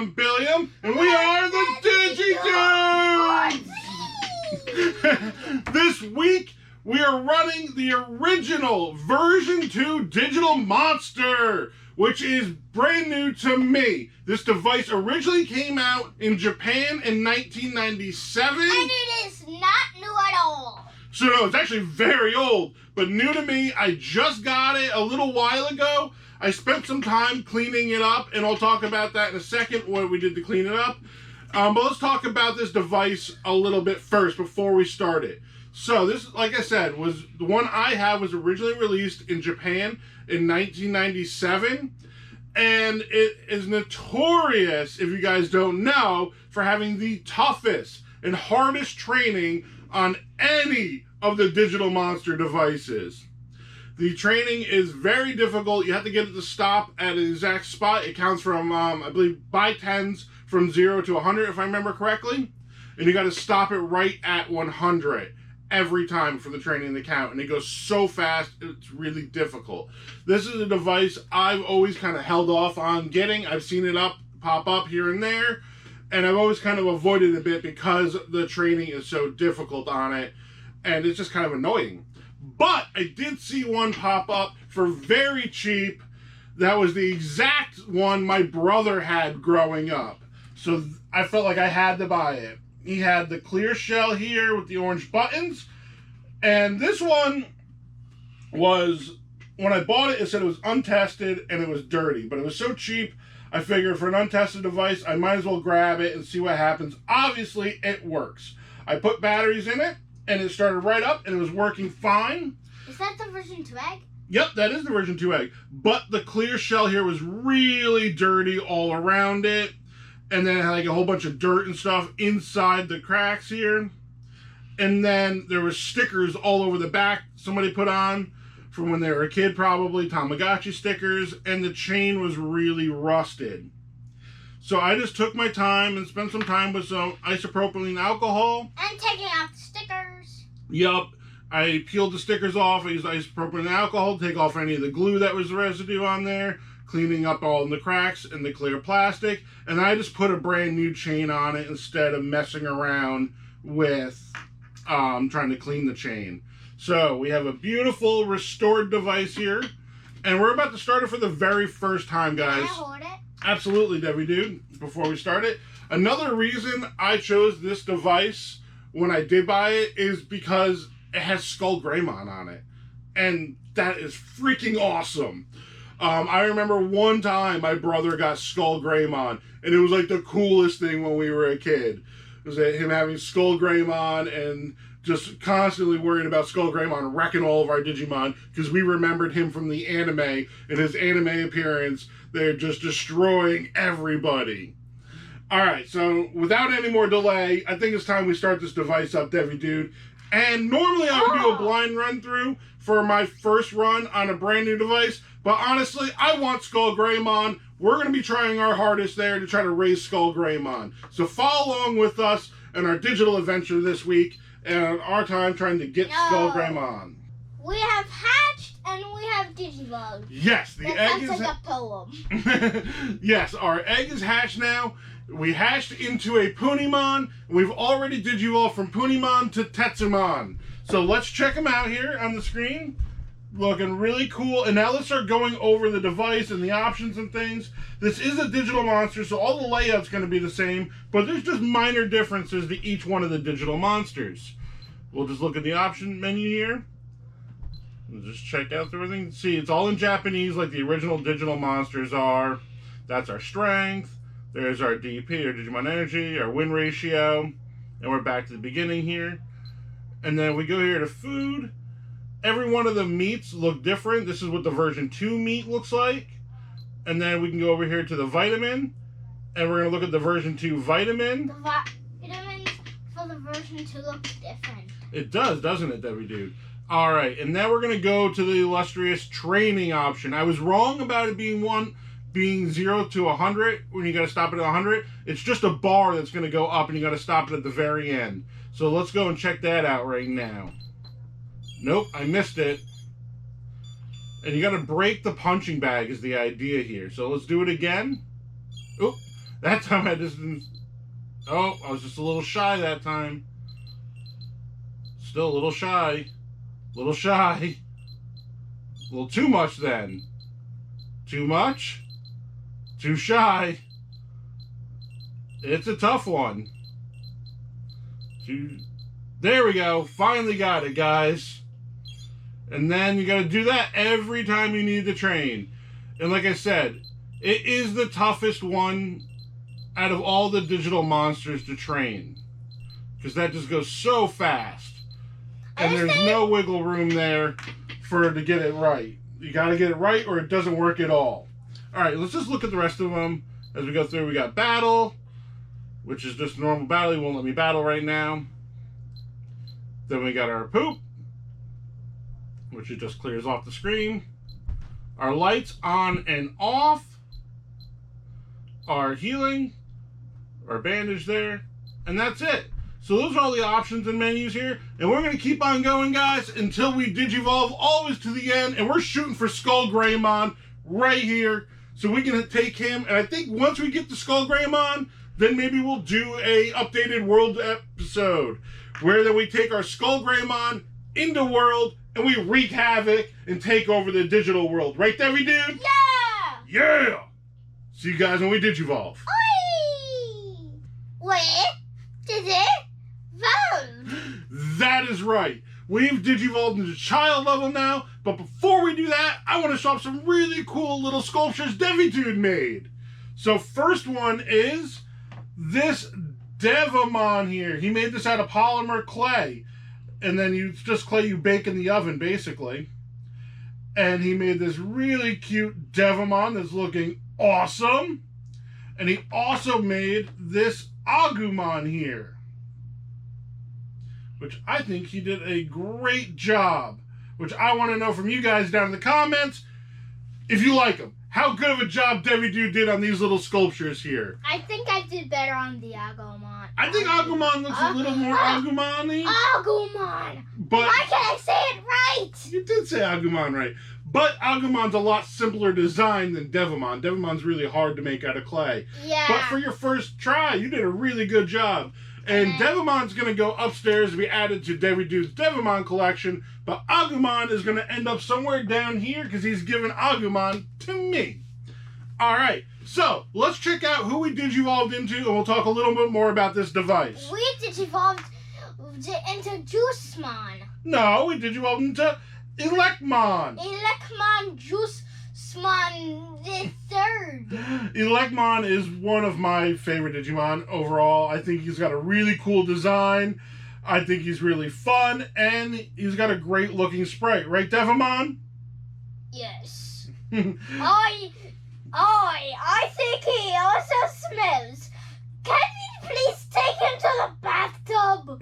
I'm Billiam, and we are the Digi-Dudes! This week, we are running the original version 2 Digital Monster, which is brand new to me. This device originally came out in Japan in 1997. And it is not new at all. So no, it's actually very old, but new to me. I just got it a little while ago. I spent some time cleaning it up, and I'll talk about that in a second, what we did to clean it up. But let's talk about this device a little bit first before we start it. So this, like I said, was the one I have was originally released in Japan in 1997. And it is notorious, if you guys don't know, for having the toughest and hardest training on any of the Digital Monster devices. The training is very difficult. You have to get it to stop at an exact spot. It counts from, I believe, by tens from 0 to 100, if I remember correctly. And you got to stop it right at 100 every time for the training to count. And it goes so fast, it's really difficult. This is a device I've always kind of held off on getting. I've seen it pop up here and there. And I've always kind of avoided it a bit because the training is so difficult on it. And it's just kind of annoying. But I did see one pop up for very cheap. That was the exact one my brother had growing up. So I felt like I had to buy it. He had the clear shell here with the orange buttons. And this one was, when I bought it, it said it was untested and it was dirty. But it was so cheap, I figured for an untested device, I might as well grab it and see what happens. Obviously, it works. I put batteries in it, and it started right up, and it was working fine. Is that the version 2 egg? Yep, that is the version 2 egg. But the clear shell here was really dirty all around it. And then it had like a whole bunch of dirt and stuff inside the cracks here. And then there was stickers all over the back somebody put on from when they were a kid, probably, Tamagotchi stickers. And the chain was really rusted. So I just took my time and spent some time with some isopropylene alcohol. And taking off the stickers. Yup. I peeled the stickers off. I used isopropylene alcohol to take off any of the glue that was residue on there, cleaning up all the cracks and the clear plastic. And I just put a brand new chain on it instead of messing around with trying to clean the chain. So we have a beautiful restored device here. And we're about to start it for the very first time, guys. Can I hold it? Absolutely, DeviDude, before we start it. Another reason I chose this device when I did buy it is because it has Skull Greymon on it. And that is freaking awesome. I remember one time my brother got Skull Greymon, and it was like the coolest thing when we were a kid. It was him having Skull Greymon and just constantly worrying about Skull Greymon wrecking all of our Digimon because we remembered him from the anime and his anime appearance. They're just destroying everybody. Alright, so without any more delay, I think it's time we start this device up, DeviDude. And normally I would do a blind run through for my first run on a brand new device, but honestly, I want Skull Greymon. We're going to be trying our hardest there to try to raise Skull Greymon. So follow along with us in our digital adventure this week and our time trying to get Skull Greymon. We have hatched and we have Digimon. Yes, the that egg sounds is... like a poem. Yes, our egg is hatched now. We hatched into a Punimon. We've already Digivolved from Punimon to Tetsumon. So let's check them out here on the screen. Looking really cool. And now let's start going over the device and the options and things. This is a Digital Monster, so all the layout's going to be the same, but there's just minor differences to each one of the Digital Monsters. We'll just look at the option menu here. We'll just check out everything. See, it's all in Japanese like the original Digital Monsters are. That's our strength. There's our DP, or Digimon Energy, our win ratio. And we're back to the beginning here. And then we go here to food. Every one of the meats look different. This is what the version 2 meat looks like. And then we can go over here to the vitamin. And we're going to look at the version 2 vitamin. The vitamins for the version 2 look different. It does, doesn't it, DeviDude? Alright, and now we're going to go to the illustrious training option. I was wrong about it being 0 to 100 when you got to stop it at 100. It's just a bar that's going to go up and you got to stop it at the very end. So let's go and check that out right now. Nope, I missed it. And you got to break the punching bag is the idea here. So let's do it again. Oop. That time I just didn't... Oh, I was just a little shy that time. Still a little shy. A little shy. A little too much then. Too much? Too shy. It's a tough one. There we go. Finally got it, guys. And then you got to do that every time you need to train. And like I said, it is the toughest one out of all the digital monsters to train. Because that just goes so fast. And there's no wiggle room there for it to get it right. You got to get it right or it doesn't work at all. Alright, let's just look at the rest of them as we go through. We got battle, which is just normal battle. He won't let me battle right now. Then we got our poop, which it just clears off the screen. Our lights on and off. Our healing. Our bandage there. And that's it. So those are all the options and menus here. And we're going to keep on going, guys, until we Digivolve always to the end. And we're shooting for Skull Greymon right here. So we can take him. And I think once we get the Skull Greymon, then maybe we'll do a updated world episode. Where then we take our Skull Greymon into world and we wreak havoc and take over the digital world. Right, DeviDude? Yeah! Yeah! See you guys when we Digivolve. Oi! Wait, did it? That is right. We've Digivolved into child level now, but before we do that, I want to show off some really cool little sculptures DeviDude made. So first one is this Digimon here. He made this out of polymer clay. And then it's just clay you bake in the oven, basically. And he made this really cute Digimon that's looking awesome. And he also made this Agumon here, which I think he did a great job. Which I want to know from you guys down in the comments if you like them. How good of a job DeviDude did on these little sculptures here. I think I did better on the Agumon. I think Agumon looks a little more Agumon-y. Agumon! But why can't I say it right? You did say Agumon right. But Agumon's a lot simpler design than Devimon. Devimon's really hard to make out of clay. Yeah. But for your first try, you did a really good job. And Devimon's going to go upstairs to be added to DeviDude's Devimon collection. But Agumon is going to end up somewhere down here because he's given Agumon to me. Alright, so let's check out who we Digivolved into and we'll talk a little bit more about this device. We Digivolved into Juicemon. No, we Digivolved into Electmon. Electmon Juicemon the third. Electmon is one of my favorite Digimon overall. I think he's got a really cool design. I think he's really fun, and he's got a great looking sprite. Right, Devimon? Yes. I think he also smells. Can you please take him to the bathtub?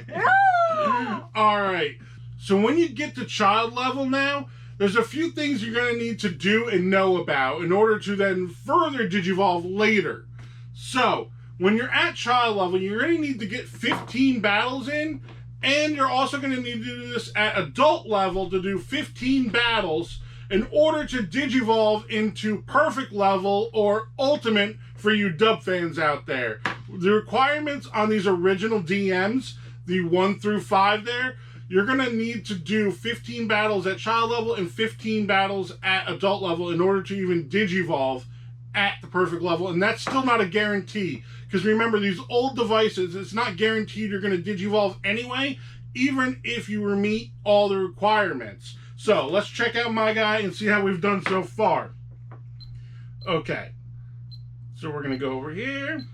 No! Alright, so when you get to child level now, there's a few things you're going to need to do and know about in order to then further Digivolve later. So, when you're at child level, you're going to need to get 15 battles in, and you're also going to need to do this at adult level to do 15 battles in order to Digivolve into perfect level or ultimate for you dub fans out there. The requirements on these original DMs, the 1 through 5 there, you're going to need to do 15 battles at child level and 15 battles at adult level in order to even Digivolve at the perfect level. And that's still not a guarantee. Because remember, these old devices, it's not guaranteed you're going to Digivolve anyway, even if you meet all the requirements. So, let's check out my guy and see how we've done so far. Okay. So, we're going to go over here.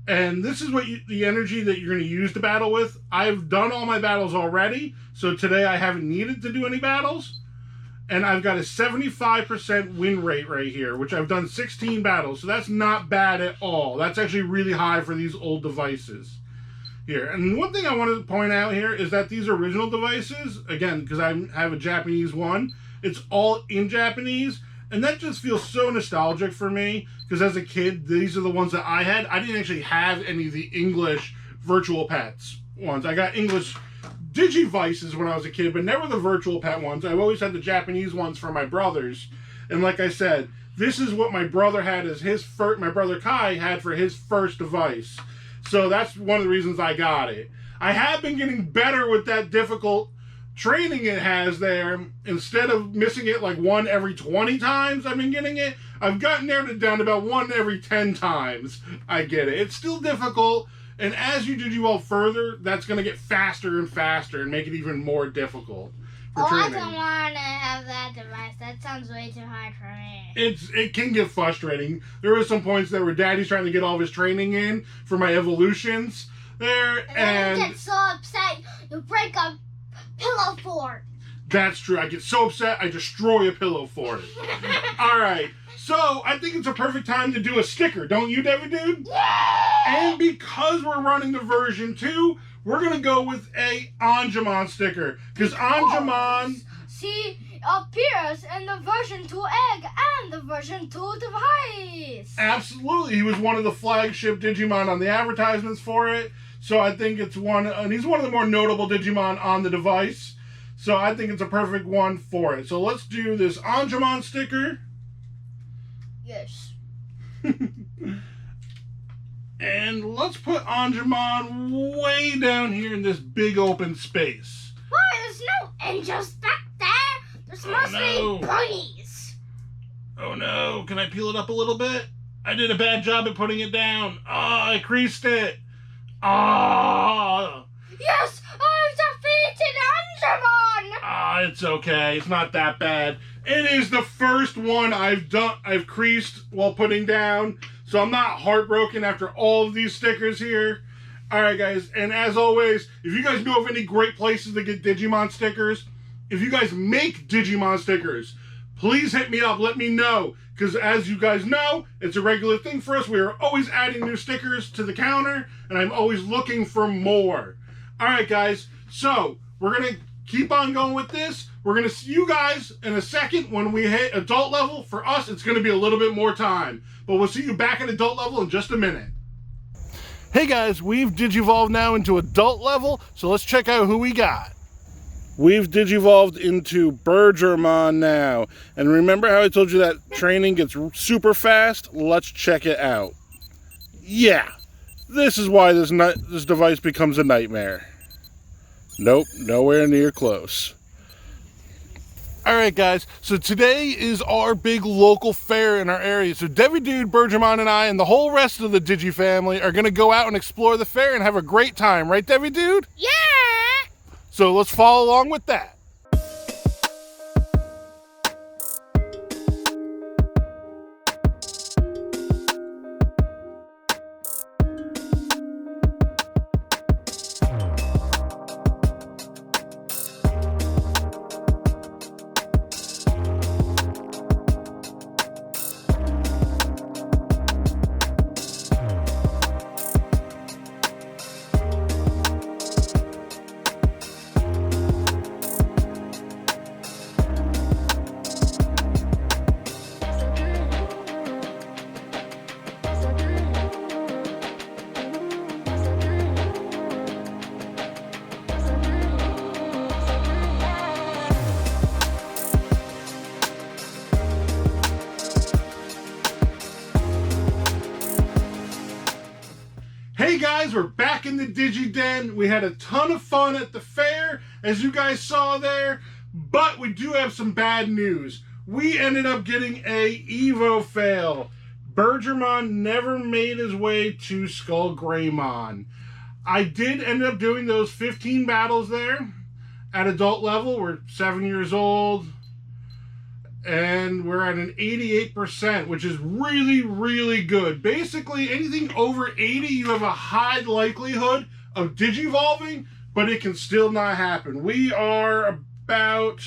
And this is what the energy that you're going to use to battle with. I've done all my battles already. So, today I haven't needed to do any battles. And I've got a 75% win rate right here, which I've done 16 battles. So, that's not bad at all. That's actually really high for these old devices. Here. And one thing I wanted to point out here is that these original devices, again, because I have a Japanese one, it's all in Japanese, and that just feels so nostalgic for me, because as a kid, these are the ones that I had. I didn't actually have any of the English virtual pets ones. I got English Digivices when I was a kid, but never the virtual pet ones. I've always had the Japanese ones for my brothers, and like I said, This is what my brother had as his first, my brother Kai had for his first device. So that's one of the reasons I got it. I have been getting better with that difficult training it has there. Instead of missing it like 1 every 20 times I've been getting it, I've gotten it down to about 1 every 10 times I get it. It's still difficult, and as you Digivolve further, that's going to get faster and faster and make it even more difficult for training. I don't want to have that device. That sounds way too hard for me. It can get frustrating. There were some points there where Daddy's trying to get all of his training in for my evolutions there, and you get so upset you break a pillow fort. That's true. I get so upset I destroy a pillow fort. All right. So I think it's a perfect time to do a sticker, don't you, DeviDude? Yeah! And because we're running the version 2, we're gonna go with a Angemon sticker because Angemon appears in the version 2 egg and the version 2 device. Absolutely, he was one of the flagship Digimon on the advertisements for it. So I think it's one, and he's one of the more notable Digimon on the device. So I think it's a perfect one for it. So let's do this Angemon sticker. Yes. And let's put Angemon way down here in this big open space. Why? There's no angels back there. There's mostly bunnies. Oh no, can I peel it up a little bit? I did a bad job at putting it down. Oh, I creased it. Oh. Yes, I've defeated Angemon. Ah, it's okay. It's not that bad. It is the first one I've creased while putting down, so I'm not heartbroken after all of these stickers here. All right, guys, and as always, if you guys know of any great places to get Digimon stickers, if you guys make Digimon stickers, please hit me up. Let me know, because as you guys know, it's a regular thing for us. We are always adding new stickers to the counter, and I'm always looking for more. All right, guys, so we're going to keep on going with this. We're going to see you guys in a second when we hit adult level. For us, it's going to be a little bit more time, but we'll see you back at adult level in just a minute. Hey guys, we've Digivolved now into adult level, so let's check out who we got. We've Digivolved into Bergermon now. And remember how I told you that training gets super fast? Let's check it out. Yeah, this is why this device becomes a nightmare. Nope, nowhere near close. Alright guys, so today is our big local fair in our area. So DeviDude, Bergermon, and I, and the whole rest of the Digi family are going to go out and explore the fair and have a great time. Right, DeviDude? Yeah! So let's follow along with that. Hey guys, we're back in the Digi Den. We had a ton of fun at the fair, as you guys saw there, but we do have some bad news. We ended up getting a Evo fail. Bergermon never made his way to Skullgreymon. I did end up doing those 15 battles there at adult level. We're 7 years old. And we're at an 88%, which is really, really good. Basically, anything over 80, you have a high likelihood of digivolving, but it can still not happen. We are about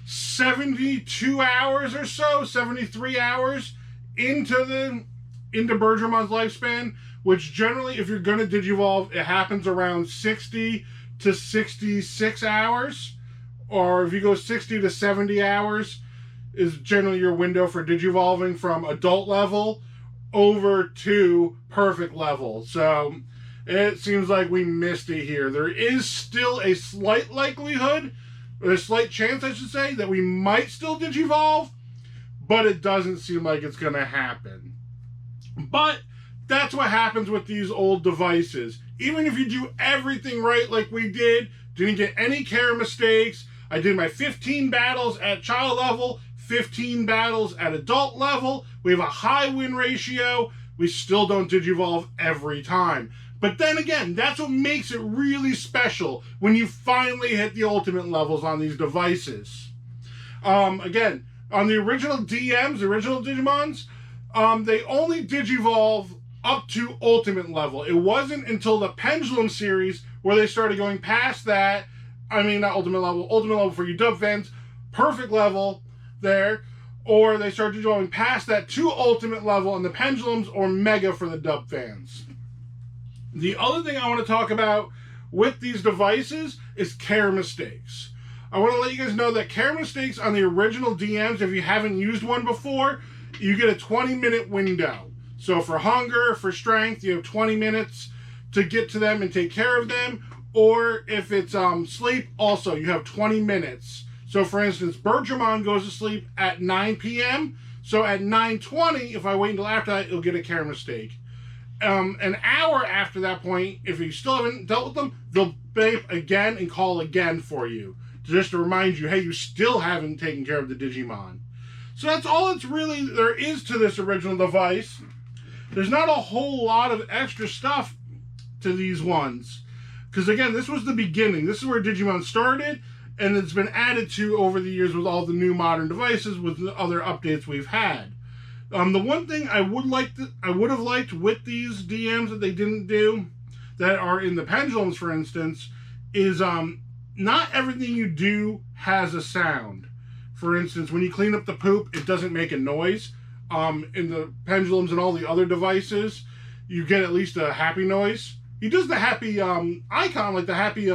72 hours or so, 73 hours into Bergermon's lifespan, which generally, if you're going to digivolve, it happens around 60 to 66 hours. Or if you go 60 to 70 hours, is generally your window for digivolving from adult level over to perfect level. So it seems like we missed it here. There is still a slight likelihood, or a slight chance I should say, that we might still digivolve, but it doesn't seem like it's going to happen. But that's what happens with these old devices. Even if you do everything right like we did, didn't get any care mistakes, I did my 15 battles at child level, 15 battles at adult level, we have a high win ratio, we still don't Digivolve every time. But then again, that's what makes it really special when you finally hit the ultimate levels on these devices. Again, on the original DMs, the original Digimons, they only Digivolve up to ultimate level. It wasn't until the Pendulum series where they started going past that. I mean, not ultimate level for you dub fans, perfect level there. Or they started going past that to ultimate level in the Pendulums, or Mega for the dub fans. The other thing I want to talk about with these devices is care mistakes. I want to let you guys know that care mistakes on the original DMs, if you haven't used one before, you get a 20-minute window. So for hunger, for strength, you have 20 minutes to get to them and take care of them. Or if it's sleep, also you have 20 minutes. So for instance, Birdramon goes to sleep at 9 p.m. So at 9:20, if I wait until after that, it'll get a care mistake. An hour after that point, if you still haven't dealt with them, they'll beep again and call again for you. Just to remind you, hey, you still haven't taken care of the Digimon. So that's all it's really there is to this original device. There's not a whole lot of extra stuff to these ones. Because again, this was the beginning. This is where Digimon started, and it's been added to over the years with all the new modern devices with the other updates we've had. The one thing I would have liked with these DMs that they didn't do, that are in the Pendulums, for instance, is not everything you do has a sound. For instance, when you clean up the poop, it doesn't make a noise. In the Pendulums and all the other devices, you get at least a happy noise. He does the happy icon, like the happy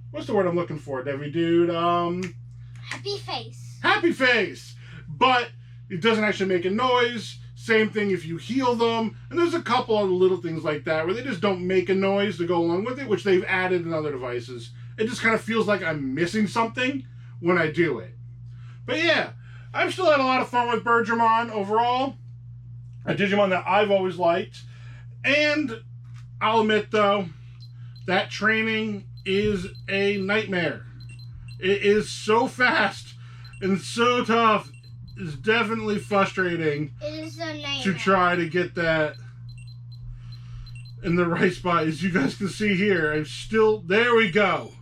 what's the word I'm looking for, DeviDude? Happy face. Happy face! But it doesn't actually make a noise. Same thing if you heal them. And there's a couple other little things like that where they just don't make a noise to go along with it, which they've added in other devices. It just kind of feels like I'm missing something when I do it. But yeah, I've still had a lot of fun with Birdramon overall. A Digimon that I've always liked. And I'll admit though, that training is a nightmare. It is so fast and so tough. It's definitely frustrating to try to get that in the right spot. As you guys can see here, I'm still, there we go.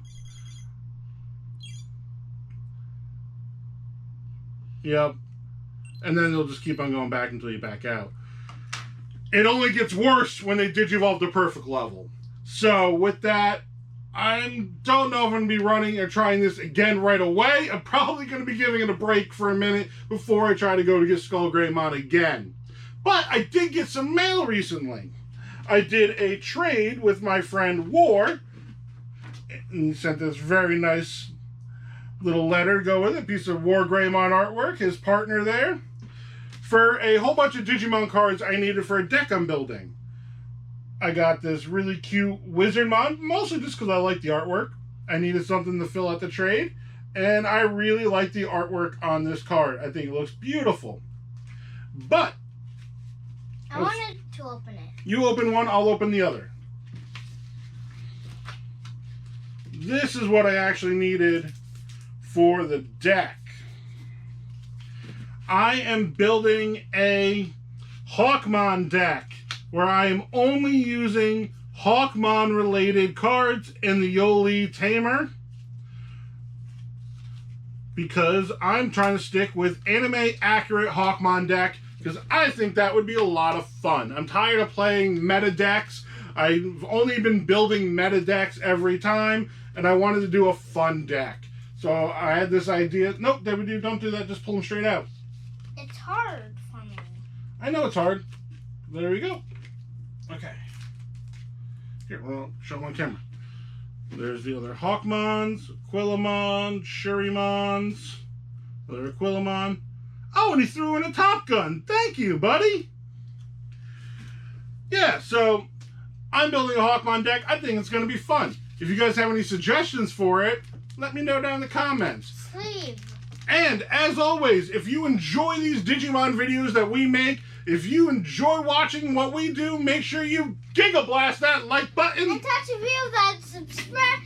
Yep. And then they'll just keep on going back until you back out. It only gets worse when they Digivolve to perfect level. So with that, I don't know if I'm going to be running or trying this again right away. I'm probably going to be giving it a break for a minute before I try to go to get Skull Greymon again. But I did get some mail recently. I did a trade with my friend War, and he sent this very nice little letter to go with it, piece of War Greymon artwork, his partner there, for a whole bunch of Digimon cards I needed for a deck I'm building. I got this really cute Wizardmon, mostly just because I like the artwork. I needed something to fill out the trade, and I really like the artwork on this card. I think it looks beautiful. But I wanted to open it. You open one, I'll open the other. This is what I actually needed for the deck. I am building a Hawkmon deck where I am only using Hawkmon related cards in the Yoli Tamer, because I'm trying to stick with anime accurate Hawkmon deck, because I think that would be a lot of fun. I'm tired of playing meta decks. I've only been building meta decks every time, and I wanted to do a fun deck. So I had this idea. Nope, DeviDude, don't do that. Just pull them straight out. It's hard for me. I know it's hard. There we go. Okay. Here, we'll show them on camera. There's the other Hawkmons, Aquilomon, Shurimons, another Aquilomon. Oh, and he threw in a Top Gun. Thank you, buddy. Yeah, so I'm building a Hawkmon deck. I think it's going to be fun. If you guys have any suggestions for it, let me know down in the comments. Sleeve. And as always, if you enjoy these Digimon videos that we make, if you enjoy watching what we do, make sure you Giga Blast that like button. And touch a view that subscribe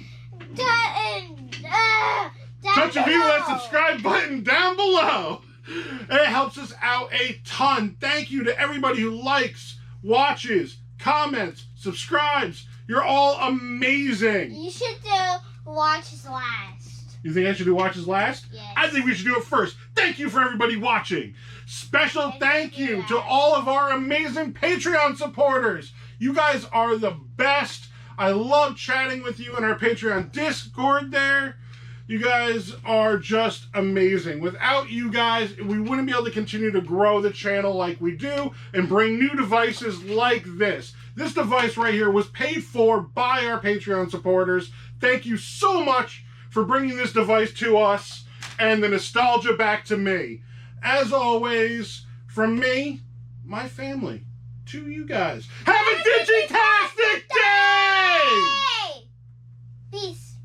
Touch a view that subscribe button down below. It helps us out a ton. Thank you to everybody who likes, watches, comments, subscribes. You're all amazing. You should do watches last. You think I should do watches last? Yes. I think we should do it first. Thank you for everybody watching. Special thank you to all of our amazing Patreon supporters. You guys are the best. I love chatting with you in our Patreon Discord there. You guys are just amazing. Without you guys, we wouldn't be able to continue to grow the channel like we do and bring new devices like this. This device right here was paid for by our Patreon supporters. Thank you so much for bringing this device to us and the nostalgia back to me. As always, from me, my family, to you guys, have a Digitastic day! Peace.